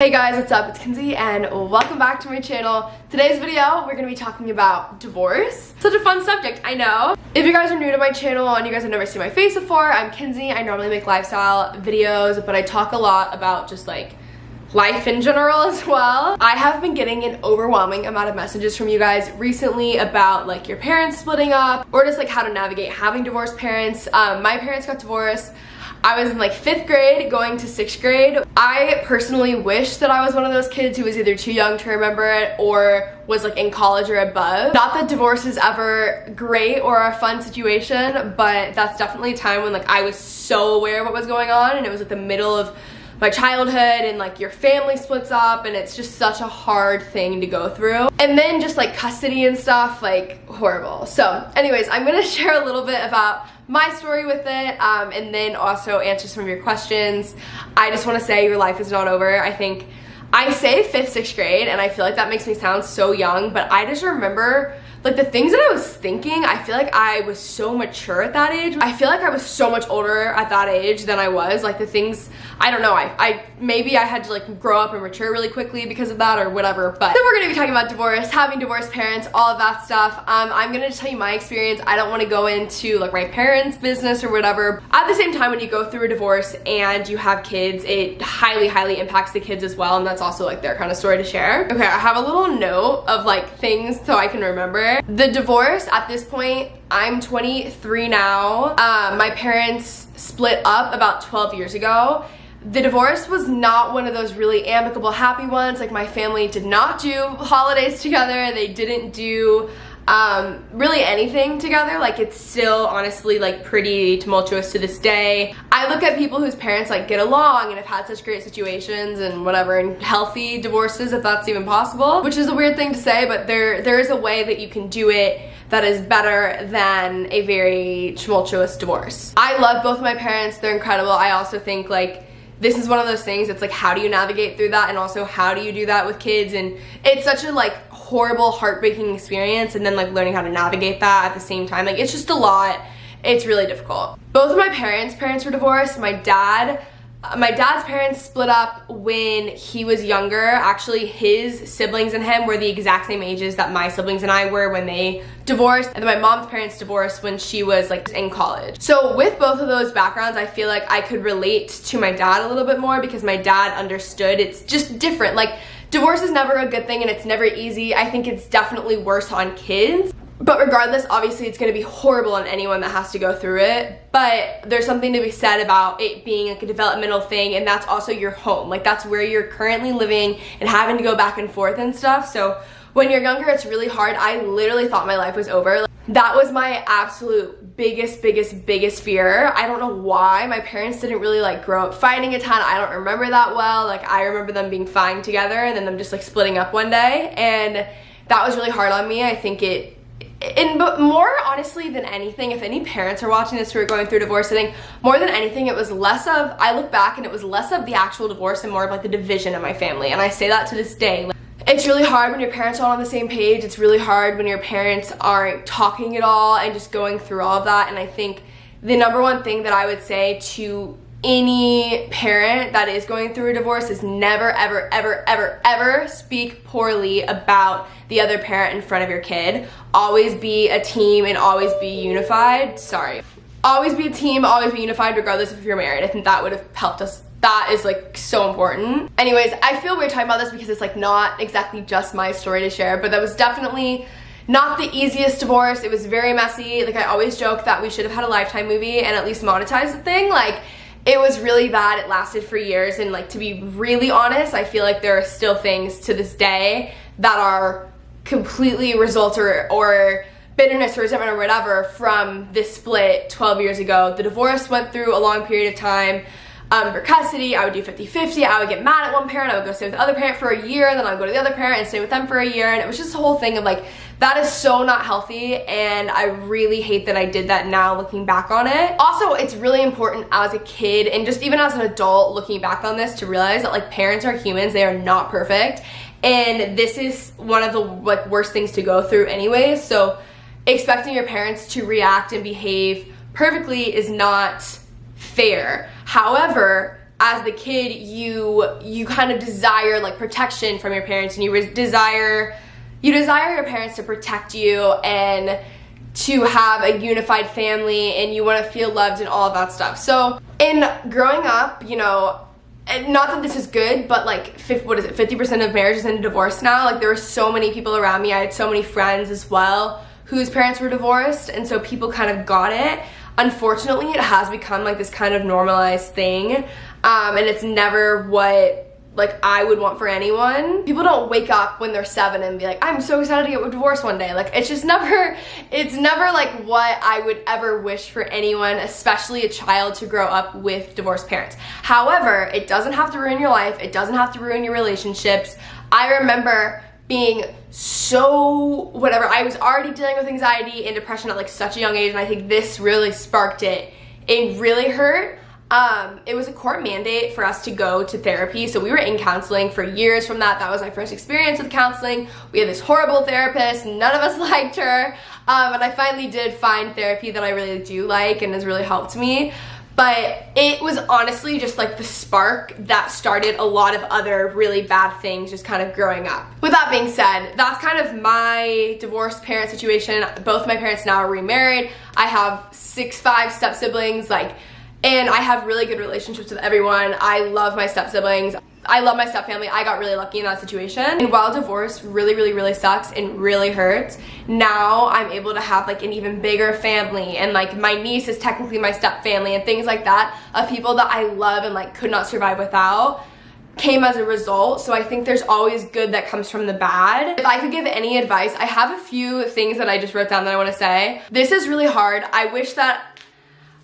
Hey guys, what's up? It's Kinsey and welcome back to my channel. Today's video, we're going to be talking about divorce. Such a fun subject, I know. If you guys are new to my channel and you guys have never seen my face before, I'm Kinsey. I normally make lifestyle videos, but I talk a lot about just like life in general as well. I have been getting an overwhelming amount of messages from you guys recently about like your parents splitting up or just like how to navigate having divorced parents. My parents got divorced. I was in like 5th grade going to 6th grade. I personally wish that I was one of those kids who was either too young to remember it or was like in college or above. Not that divorce is ever great or a fun situation, but that's definitely a time when like I was so aware of what was going on, and it was at the middle of my childhood, and like your family splits up and it's just such a hard thing to go through. And then just like custody and stuff, like horrible. So anyways, I'm gonna share a little bit about my story with it, and then also answer some of your questions. I just want to say your life is not over. I think I say 5th, 6th grade, and I feel like that makes me sound so young, but I just remember like the things that I was thinking. I feel like I was so mature at that age. I feel like I was so much older at that age than I was. Like the things, I don't know, I maybe I had to like grow up and mature really quickly because of that or whatever. But then we're gonna be talking about divorce, having divorced parents, all of that stuff. I'm gonna tell you my experience. I don't want to go into like my parents' business or whatever. At the same time, when you go through a divorce and you have kids, it highly impacts the kids as well, and that's also like their kind of story to share. Okay, I have a little note of like things so I can remember. The divorce, at this point, I'm 23 now. My parents split up about 12 years ago. The divorce was not one of those really amicable, happy ones. Like my family did not do holidays together. They didn't do really anything together. Like it's still honestly like pretty tumultuous to this day. I look at people whose parents like get along and have had such great situations and whatever, and healthy divorces, if that's even possible, which is a weird thing to say, but there is a way that you can do it that is better than a very tumultuous divorce. I love both of my parents. They're incredible. I also think like this is one of those things, it's like how do you navigate through that, and also how do you do that with kids, and it's such a like horrible, heartbreaking experience, and then like learning how to navigate that at the same time, like it's just a lot. It's really difficult. Both of my parents were divorced. My dad's parents split up when he was younger. Actually, his siblings and him were the exact same ages that my siblings and I were when they divorced. And then my mom's parents divorced when she was like in college. So with both of those backgrounds, I feel like I could relate to my dad a little bit more because my dad understood. It's just different. Like divorce is never a good thing and it's never easy. I think it's definitely worse on kids. But regardless, obviously it's going to be horrible on anyone that has to go through it. But there's something to be said about it being like a developmental thing, and that's also your home. Like that's where you're currently living and having to go back and forth and stuff. So when you're younger, it's really hard. I literally thought my life was over. Like, that was my absolute biggest fear. I don't know why. My parents didn't really like grow up fighting a ton. I don't remember that well. Like I remember them being fine together and then them just like splitting up one day. And that was really hard on me. I think but more honestly than anything, if any parents are watching this who are going through divorce, I think more than anything it was less of, I look back and it was less of the actual divorce and more of like the division of my family. And I say that to this day. Like, it's really hard when your parents aren't on the same page. It's really hard when your parents aren't talking at all and just going through all of that. And I think the number one thing that I would say to any parent that is going through a divorce is never ever speak poorly about the other parent in front of your kid. Always be a team and always be unified. Always be a team, always be unified regardless if you're married. I think that would have helped us. That is like so important. Anyways, I feel weird talking about this because it's like not exactly just my story to share, but that was definitely not the easiest divorce. It was very messy. Like I always joke that we should have had a Lifetime movie and at least monetize the thing. Like it was really bad. It lasted for years, and like to be really honest, I feel like there are still things to this day that are completely result or bitterness or resentment or whatever from this split 12 years ago. The divorce went through a long period of time. For custody, I would do 50-50. I would get mad at one parent, I would go stay with the other parent for a year, and then I would go to the other parent and stay with them for a year, and it was just a whole thing of like, that is so not healthy, and I really hate that I did that now looking back on it. Also, it's really important as a kid and just even as an adult looking back on this to realize that like parents are humans, they are not perfect, and this is one of the like worst things to go through anyways. So expecting your parents to react and behave perfectly is not fair. However, as the kid, you kind of desire like protection from your parents, and you desire your parents to protect you and to have a unified family, and you want to feel loved and all of that stuff. So in growing up, you know, and not that this is good, but like 50% of marriages end in divorce now. Like there were so many people around me, I had so many friends as well whose parents were divorced, and so people kind of got it. Unfortunately, it has become like this kind of normalized thing, and it's never what like I would want for anyone. People don't wake up when they're 7 and be like, I'm so excited to get divorced one day. Like it's never like what I would ever wish for anyone, especially a child, to grow up with divorced parents. However, it doesn't have to ruin your life. It doesn't have to ruin your relationships. I remember being so whatever. I was already dealing with anxiety and depression at like such a young age, and I think this really sparked it. It really hurt. It was a court mandate for us to go to therapy, so we were in counseling for years from that. That was my first experience with counseling. We had this horrible therapist, none of us liked her, and I finally did find therapy that I really do like and has really helped me. But it was honestly just like the spark that started a lot of other really bad things just kind of growing up. With that being said, that's kind of my divorced parent situation. Both my parents now are remarried. I have 5 step siblings, and I have really good relationships with everyone. I love my step siblings. I love my step family. I got really lucky in that situation. And while divorce really sucks and really hurts, now I'm able to have like an even bigger family, and like my niece is technically my step family, and things like that of people that I love and like could not survive without came as a result. So I think there's always good that comes from the bad. If I could give any advice, I have a few things that I just wrote down that I want to say. This is really hard. I wish that,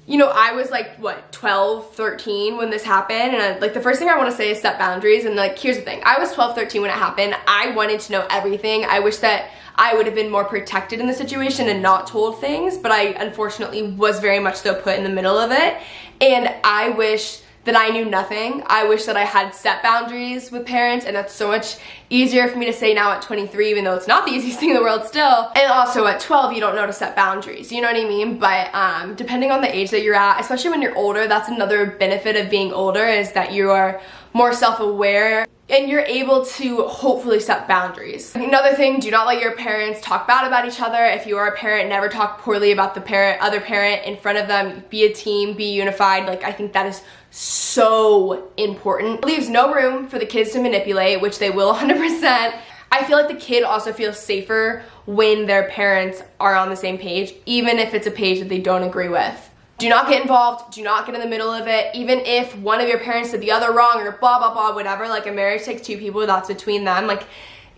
you know, I was like, what, 12, 13 when this happened, and like the first thing I want to say is set boundaries. And like, here's the thing, I was 12, 13 when it happened. I wanted to know everything. I wish that I would have been more protected in the situation and not told things, but I unfortunately was very much so put in the middle of it, and I wish that I knew nothing. I wish that I had set boundaries with parents, and that's so much easier for me to say now at 23, even though it's not the easiest thing in the world still. And also at 12, you don't know to set boundaries, you know what I mean? But depending on the age that you're at, especially when you're older, that's another benefit of being older, is that you are more self-aware and you're able to hopefully set boundaries. Another thing, do not let your parents talk bad about each other. If you are a parent, never talk poorly about the other parent in front of them. Be a team, be unified. Like, I think that is so important. It leaves no room for the kids to manipulate, which they will 100%. I feel like the kid also feels safer when their parents are on the same page, even if it's a page that they don't agree with. Do not get involved. Do not get in the middle of it. Even if one of your parents did the other wrong or blah, blah, blah, whatever. Like, a marriage takes 2 people. That's between them. Like,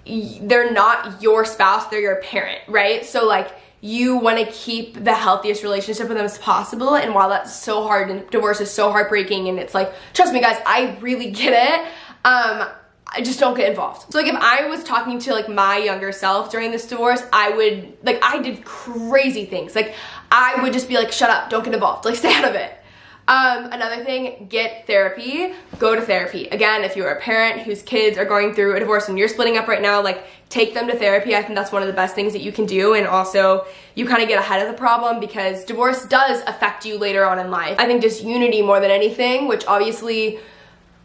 they're not your spouse. They're your parent, right? So, like, you want to keep the healthiest relationship with them as possible. And while that's so hard, and divorce is so heartbreaking, and it's like, trust me, guys, I really get it. I just don't get involved. So like, if I was talking to like my younger self during this divorce, I would, like, I did crazy things. Like, I would just be like, shut up, don't get involved, like, stay out of it. Another thing, get therapy. Go to therapy. Again, if you're a parent whose kids are going through a divorce and you're splitting up right now, like, take them to therapy. I think that's one of the best things that you can do, and also you kind of get ahead of the problem, because divorce does affect you later on in life. I think just unity more than anything, which obviously,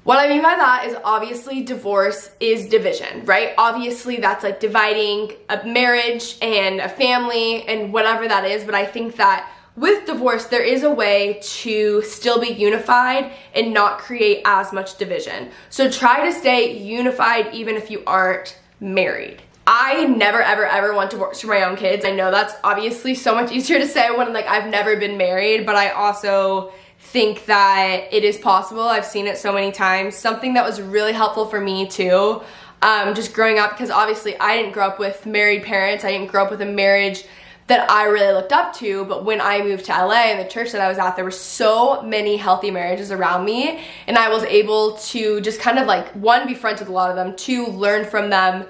what I mean by that is obviously divorce is division, right? Obviously that's like dividing a marriage and a family and whatever that is, but I think that with divorce, there is a way to still be unified and not create as much division. So try to stay unified even if you aren't married. I never ever want divorce for my own kids. I know that's obviously so much easier to say when like I've never been married, but I also think that it is possible. I've seen it so many times. Something that was really helpful for me too, just growing up, because obviously I didn't grow up with married parents. I didn't grow up with a marriage that I really looked up to, but when I moved to LA and the church that I was at, there were so many healthy marriages around me, and I was able to just kind of like, 1, be friends with a lot of them, 2, learn from them,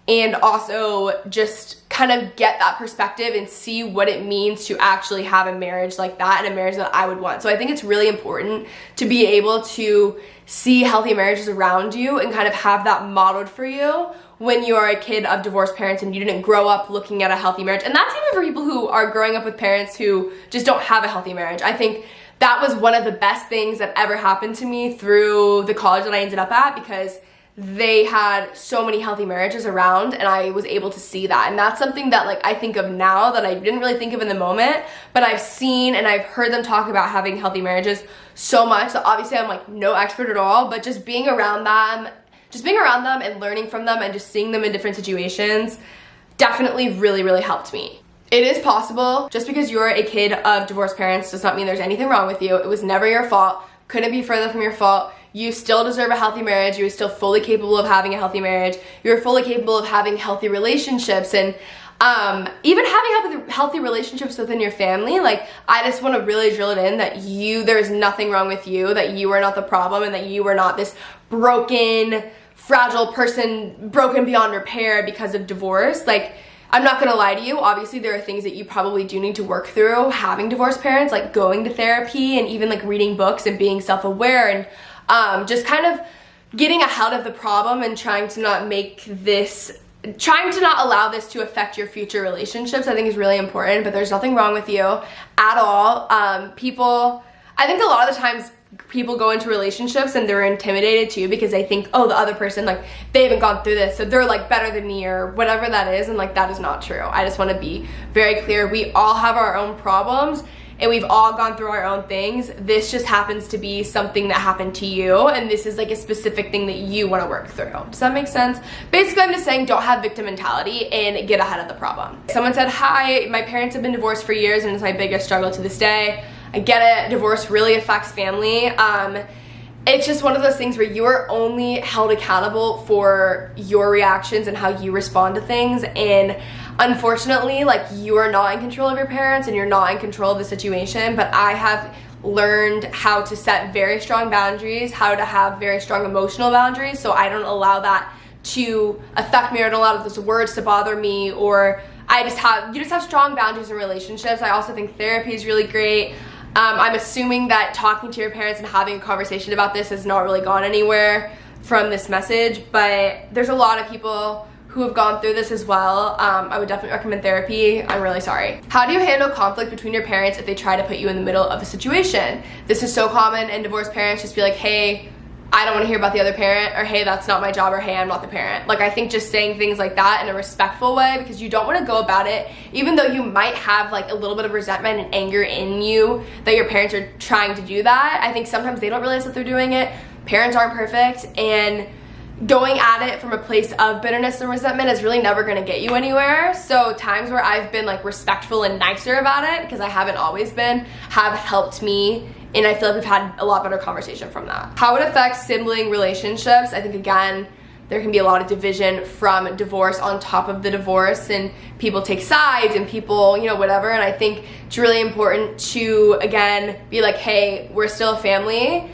and also just kind of get that perspective and see what it means to actually have a marriage like that, and a marriage that I would want. So I think it's really important to be able to see healthy marriages around you and kind of have that modeled for you when you are a kid of divorced parents and you didn't grow up looking at a healthy marriage. And that's even for people who are growing up with parents who just don't have a healthy marriage. I think that was one of the best things that ever happened to me through the college that I ended up at, because they had so many healthy marriages around, and I was able to see that. And that's something that like I think of now that I didn't really think of in the moment, but I've seen and I've heard them talk about having healthy marriages so much. So obviously I'm like no expert at all, but just being around them and learning from them and just seeing them in different situations definitely really helped me. It is possible. Just because you're a kid of divorced parents does not mean there's anything wrong with you. It was never your fault. Couldn't be further from your fault. You still deserve a healthy marriage. You are still fully capable of having a healthy marriage. You're fully capable of having healthy relationships, and even having healthy relationships within your family. Like, I just want to really drill it in that there's nothing wrong with you, that you are not the problem, and that you are not this broken, fragile person, broken beyond repair because of divorce. Like, I'm not gonna lie to you, obviously there are things that you probably do need to work through having divorced parents, like going to therapy and even like reading books and being self-aware and just kind of getting ahead of the problem and trying to not allow this to affect your future relationships, I think is really important. But there's nothing wrong with you at all. I think a lot of the times people go into relationships and they're intimidated too, because they think, oh, the other person, like, they haven't gone through this, so they're like better than me or whatever that is, and like that is not true. I just want to be very clear. We all have our own problems and we've all gone through our own things. This just happens to be something that happened to you, and this is like a specific thing that you want to work through. Does that make sense? Basically, I'm just saying don't have victim mentality and get ahead of the problem. Someone said, hi, my parents have been divorced for years and it's my biggest struggle to this day. I get it, divorce really affects family. It's just one of those things where you are only held accountable for your reactions and how you respond to things, and unfortunately, like, you are not in control of your parents and you're not in control of the situation. But I have learned how to set very strong boundaries, how to have very strong emotional boundaries, so I don't allow that to affect me, or don't allow those words to bother me, or you just have strong boundaries in relationships. I also think therapy is really great. I'm assuming that talking to your parents and having a conversation about this has not really gone anywhere from this message, but there's a lot of people who have gone through this as well. I would definitely recommend therapy. I'm really sorry. How do you handle conflict between your parents if they try to put you in the middle of a situation? This is so common, and divorced parents just be like, hey, I don't want to hear about the other parent, or hey, that's not my job, or hey, I'm not the parent. Like, I think just saying things like that in a respectful way, because you don't want to go about it, even though you might have like a little bit of resentment and anger in you that your parents are trying to do that. I think sometimes they don't realize that they're doing it. Parents aren't perfect, and going at it from a place of bitterness and resentment is really never going to get you anywhere. So times where I've been like respectful and nicer about it, because I haven't always been, have helped me, and I feel like we've had a lot better conversation from that. How it affects sibling relationships, I think again, there can be a lot of division from divorce on top of the divorce, and people take sides and people, you know, whatever. And I think it's really important to, again, be like, hey, we're still a family.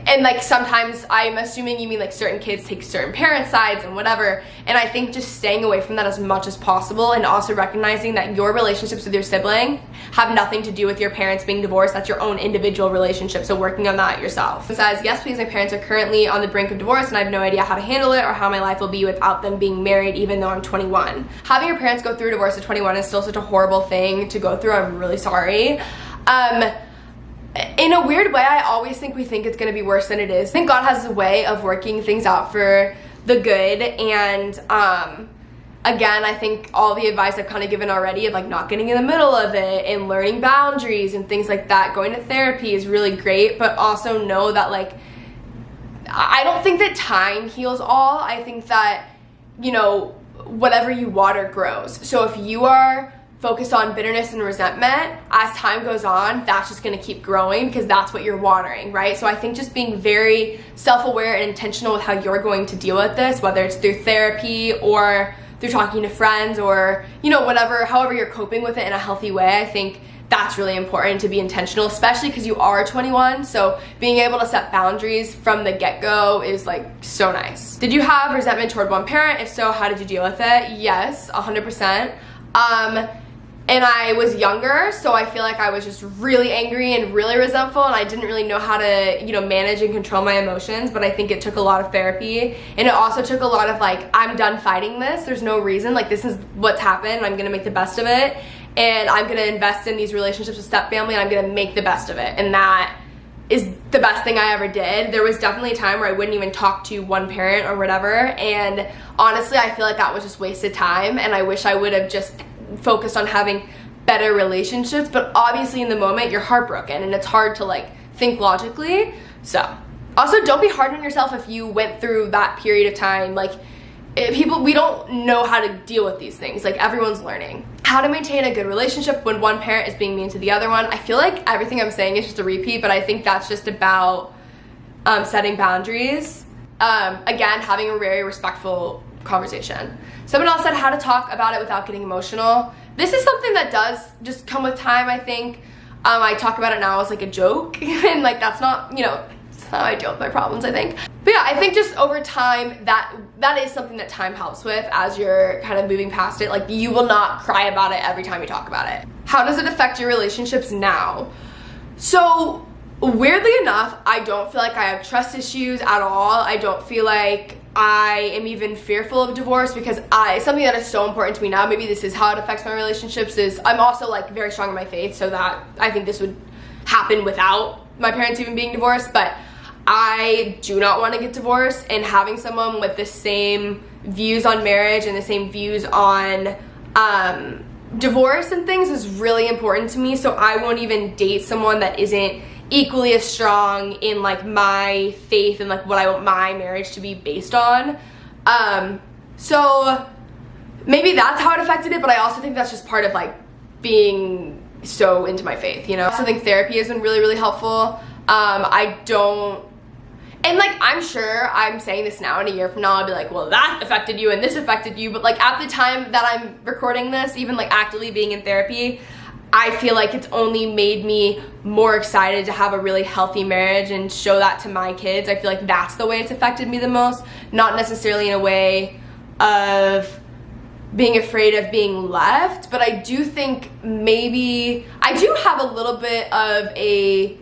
And like sometimes I'm assuming you mean like certain kids take certain parent sides and whatever, and I think just staying away from that as much as possible, and also recognizing that your relationships with your sibling have nothing to do with your parents being divorced. That's your own individual relationship, so working on that yourself. It says, yes please, my parents are currently on the brink of divorce and I have no idea how to handle it or how my life will be without them being married even though I'm 21. Having your parents go through a divorce at 21 is still such a horrible thing to go through. I'm really sorry. In a weird way, I always think we think it's going to be worse than it is. I think God has a way of working things out for the good, and again, I think all the advice I've kind of given already of like not getting in the middle of it and learning boundaries and things like that, going to therapy is really great, but also know that like, I don't think that time heals all. I think that, you know, whatever you water grows. So if you are focused on bitterness and resentment, as time goes on, that's just going to keep growing because that's what you're watering, right? So I think just being very self-aware and intentional with how you're going to deal with this, whether it's through therapy or through talking to friends or, you know, whatever, however you're coping with it in a healthy way, I think that's really important to be intentional, especially because you are 21. So being able to set boundaries from the get-go is like so nice. Did you have resentment toward one parent? If so, how did you deal with it? Yes, 100%. And I was younger, so I feel like I was just really angry and really resentful, and I didn't really know how to, you know, manage and control my emotions. But I think it took a lot of therapy, and it also took a lot of like, I'm done fighting this, there's no reason, like this is what's happened, I'm gonna make the best of it. and I'm gonna invest in these relationships with step family, and I'm gonna make the best of it. And that is the best thing I ever did. There was definitely a time where I wouldn't even talk to one parent or whatever, and honestly I feel like that was just wasted time, and I wish I would have just focused on having better relationships. But obviously in the moment you're heartbroken and it's hard to like think logically. So also, don't be hard on yourself if you went through that period of time. Like, we don't know how to deal with these things. Like, everyone's learning how to maintain a good relationship when one parent is being mean to the other one. I feel like everything I'm saying is just a repeat, but I think that's just about setting boundaries. Again, having a very respectful conversation. Someone else said how to talk about it without getting emotional. This is something that does just come with time, I think. I talk about it now as like a joke, and like that's not, you know, it's not how I deal with my problems, I think. But yeah, I think just over time, that is something that time helps with as you're kind of moving past it. Like, you will not cry about it every time you talk about it. How does it affect your relationships now? So weirdly enough, I don't feel like I have trust issues at all. I don't feel like I am even fearful of divorce, because something that is so important to me now, maybe this is how it affects my relationships, is I'm also like very strong in my faith, so that I think this would happen without my parents even being divorced. But I do not want to get divorced, and having someone with the same views on marriage and the same views on divorce and things is really important to me. So I won't even date someone that isn't equally as strong in like my faith and like what I want my marriage to be based on. So maybe that's how it affected it, but I also think that's just part of like being so into my faith, you know? I also think therapy has been really, really helpful. And like, I'm sure I'm saying this now, and a year from now I'll be like, well, that affected you and this affected you. But like, at the time that I'm recording this, even like actively being in therapy, I feel like it's only made me more excited to have a really healthy marriage and show that to my kids. I feel like that's the way it's affected me the most, not necessarily in a way of being afraid of being left. But I do think maybe I do have a little bit of a,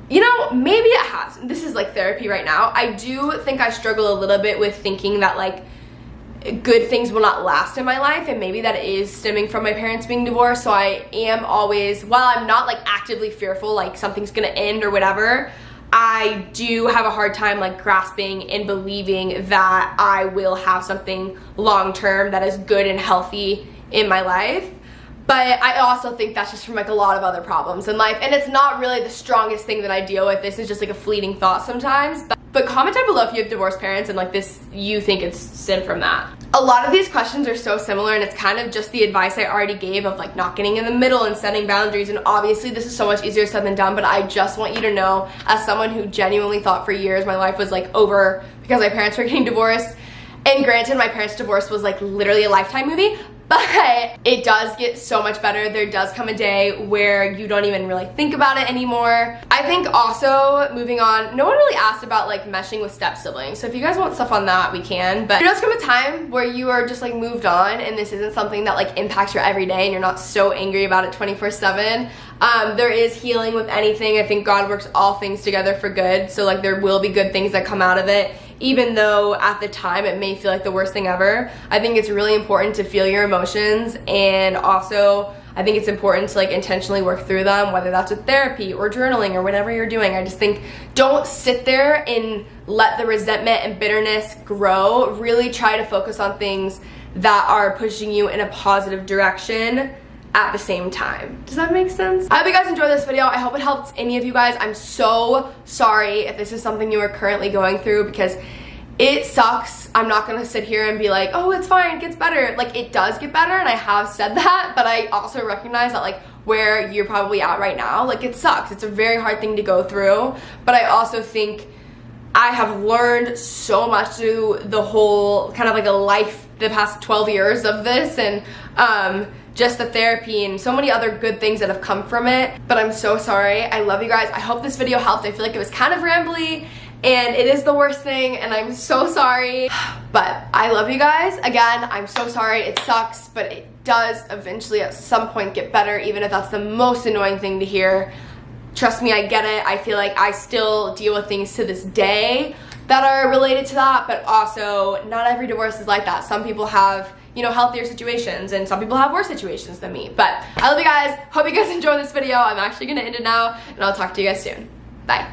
you know, maybe it has. This is like therapy right now. I do think I struggle a little bit with thinking that like good things will not last in my life, and maybe that is stemming from my parents being divorced. So I am always, while I'm not like actively fearful like something's gonna end or whatever, I do have a hard time like grasping and believing that I will have something long-term that is good and healthy in my life. But I also think that's just from like a lot of other problems in life, and it's not really the strongest thing that I deal with. This is just like a fleeting thought sometimes. But comment down below if you have divorced parents and like this, you think it's stemmed from that. A lot of these questions are so similar, and it's kind of just the advice I already gave of like not getting in the middle and setting boundaries. And obviously this is so much easier said than done, but I just want you to know, as someone who genuinely thought for years my life was like over because my parents were getting divorced, and granted my parents' divorce was like literally a Lifetime movie, but it does get so much better. There does come a day where you don't even really think about it anymore. I think also, moving on, no one really asked about like meshing with step siblings, so if you guys want stuff on that, we can. But there does come a time where you are just like moved on, and this isn't something that like impacts your everyday, and you're not so angry about it 24/7. There is healing with anything. I think God works all things together for good, so like there will be good things that come out of it. Even though at the time it may feel like the worst thing ever, I think it's really important to feel your emotions, and also I think it's important to like intentionally work through them, whether that's with therapy or journaling or whatever you're doing. I just think don't sit there and let the resentment and bitterness grow. Really try to focus on things that are pushing you in a positive direction at the same time. Does that make sense? I hope you guys enjoyed this video. I hope it helped any of you guys. I'm so sorry if this is something you are currently going through, because it sucks. I'm not gonna sit here and be like, oh, it's fine, it gets better. Like, it does get better, and I have said that, but I also recognize that like where you're probably at right now, like it sucks. It's a very hard thing to go through, but I also think I have learned so much through the whole kind of like a life, the past 12 years of this, and just the therapy and so many other good things that have come from it. But I'm so sorry. I love you guys. I hope this video helped. I feel like it was kind of rambly, and it is the worst thing, and I'm so sorry. But I love you guys. Again, I'm so sorry. It sucks, but it does eventually at some point get better, even if that's the most annoying thing to hear. Trust me, I get it. I feel like I still deal with things to this day that are related to that, but also not every divorce is like that. Some people have you know, healthier situations, and some people have worse situations than me. But I love you guys. Hope you guys enjoy this video. I'm actually gonna end it now, and I'll talk to you guys soon. Bye.